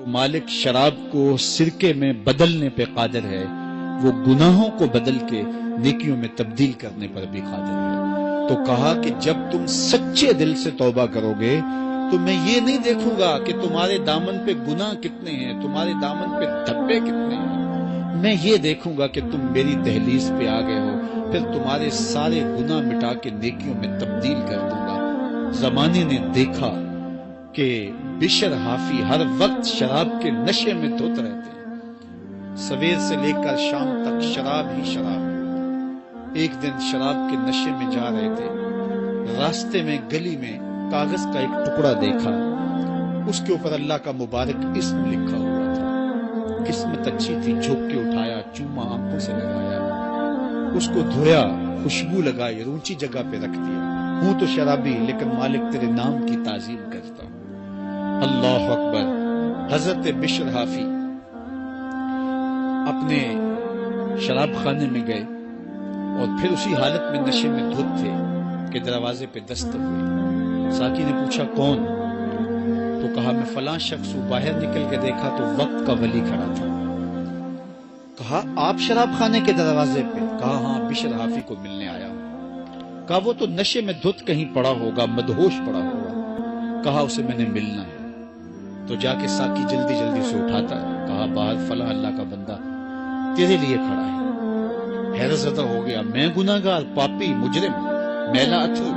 مالک شراب کو سرکے میں بدلنے پہ قادر ہے، وہ گناہوں کو بدل کے نیکیوں میں تبدیل کرنے پر بھی قادر ہے۔ تو کہا کہ جب تم سچے دل سے توبہ کرو گے تو میں یہ نہیں دیکھوں گا کہ تمہارے دامن پہ گناہ کتنے ہیں، تمہارے دامن پہ دھبے کتنے ہیں، میں یہ دیکھوں گا کہ تم میری دہلیز پہ آ گئے ہو، پھر تمہارے سارے گناہ مٹا کے نیکیوں میں تبدیل کر دوں گا۔ زمانے نے دیکھا کہ بشر حافی ہر وقت شراب کے نشے میں دھت رہتے ہیں، سویر سے لے کر شام تک شراب ہی شراب۔ ایک دن شراب کے نشے میں جا رہے تھے، راستے میں گلی میں کاغذ کا ایک ٹکڑا دیکھا، اس کے اوپر اللہ کا مبارک اسم لکھا ہوا تھا۔ قسمت اچھی تھی، جھوک کے اٹھایا، چوما آنکھوں سے لگایا، اس کو دھویا، خوشبو لگائی، اونچی جگہ پہ رکھ دیا۔ ہوں تو شرابی لیکن مالک تیرے نام کی تعظیم کرتا ہوں۔ اللہ اکبر۔ حضرت بشر حافی اپنے شراب خانے میں گئے اور پھر اسی حالت میں نشے میں دھت تھے کہ دروازے پہ دستک ہوئی۔ ساقی نے پوچھا کون؟ تو کہا میں فلاں شخص ہوں۔ باہر نکل کے دیکھا تو وقت کا ولی کھڑا تھا۔ کہا آپ شراب خانے کے دروازے پہ؟ کہا ہاں، بشر حافی کو ملنے آیا ہوں۔ کہا وہ تو نشے میں دھت کہیں پڑا ہوگا، مدہوش پڑا ہوگا۔ کہا اسے میں نے ملنا ہے۔ تو جا کے ساقی جلدی جلدی سے اٹھاتا ہے۔ کہا باہر فلاں اللہ کا بندہ تیرے لیے کھڑا ہے۔ حیرت زدہ ہو گیا، میں گناہگار، پاپی، مجرم، میلا اتھو،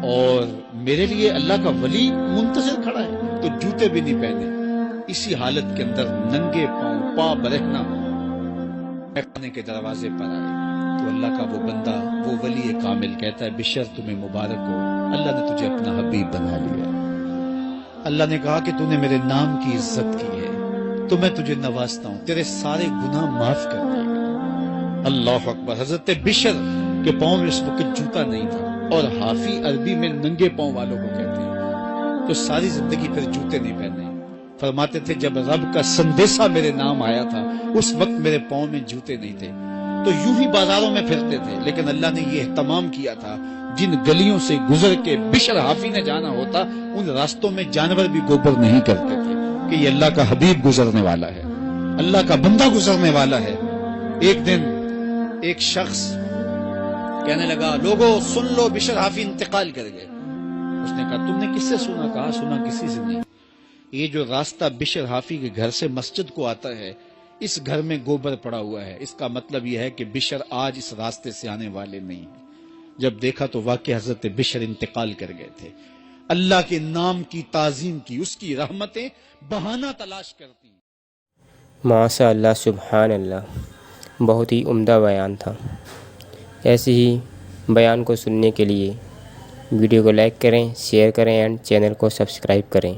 اور میرے لیے اللہ کا ولی منتظر کھڑا ہے؟ تو جوتے بھی نہیں پہنے، اسی حالت کے اندر ننگے پاؤں، پا برہنہ خانے کے دروازے پر آئے۔ تو اللہ کا وہ بندہ، وہ ولی کامل کہتا ہے بشر تمہیں مبارک ہو، اللہ نے تجھے اپنا حبیب بنا لیا۔ اللہ نے کہا کہ تو نے میرے نام کی عزت کی ہے تو میں تجھے نوازتا ہوں، تیرے سارے گناہ معاف کر دیے گئے۔ اللہ اکبر۔ حضرت بشر کے پاؤں میں اس وقت جوتا نہیں تھا، اور حافی عربی میں ننگے پاؤں والوں کو کہتے ہیں، تو ساری زندگی پھر جوتے نہیں پہنے۔ فرماتے تھے جب رب کا سندیسہ میرے نام آیا تھا اس وقت میرے پاؤں میں جوتے نہیں تھے، تو یوں ہی بازاروں میں پھرتے تھے، لیکن اللہ نے یہ اہتمام کیا تھا جن گلیوں سے گزر کے بشر حافی نے جانا ہوتا ان راستوں میں جانور بھی گوبر نہیں کرتے تھے کہ یہ اللہ کا حبیب گزرنے والا ہے، اللہ کا بندہ گزرنے والا ہے۔ ایک دن ایک شخص کہنے لگا لوگو سن لو بشر حافی انتقال کر گئے۔ اس نے کہا تم نے کس سے سنا؟ کہا سنا کسی سے نہیں، یہ جو راستہ بشر حافی کے گھر سے مسجد کو آتا ہے اس گھر میں گوبر پڑا ہوا ہے، اس کا مطلب یہ ہے کہ بشر آج اس راستے سے آنے والے نہیں ہیں۔ جب دیکھا تو واقع حضرت بشر انتقال کر گئے تھے۔ اللہ کے نام کی تعظیم کی، اس کی رحمتیں بہانہ تلاش کرتی۔ ماشاء اللہ، سبحان اللہ، بہت ہی عمدہ بیان تھا۔ ایسے ہی بیان کو سننے کے لیے ویڈیو کو لائک کریں، شیئر کریں اینڈ چینل کو سبسکرائب کریں۔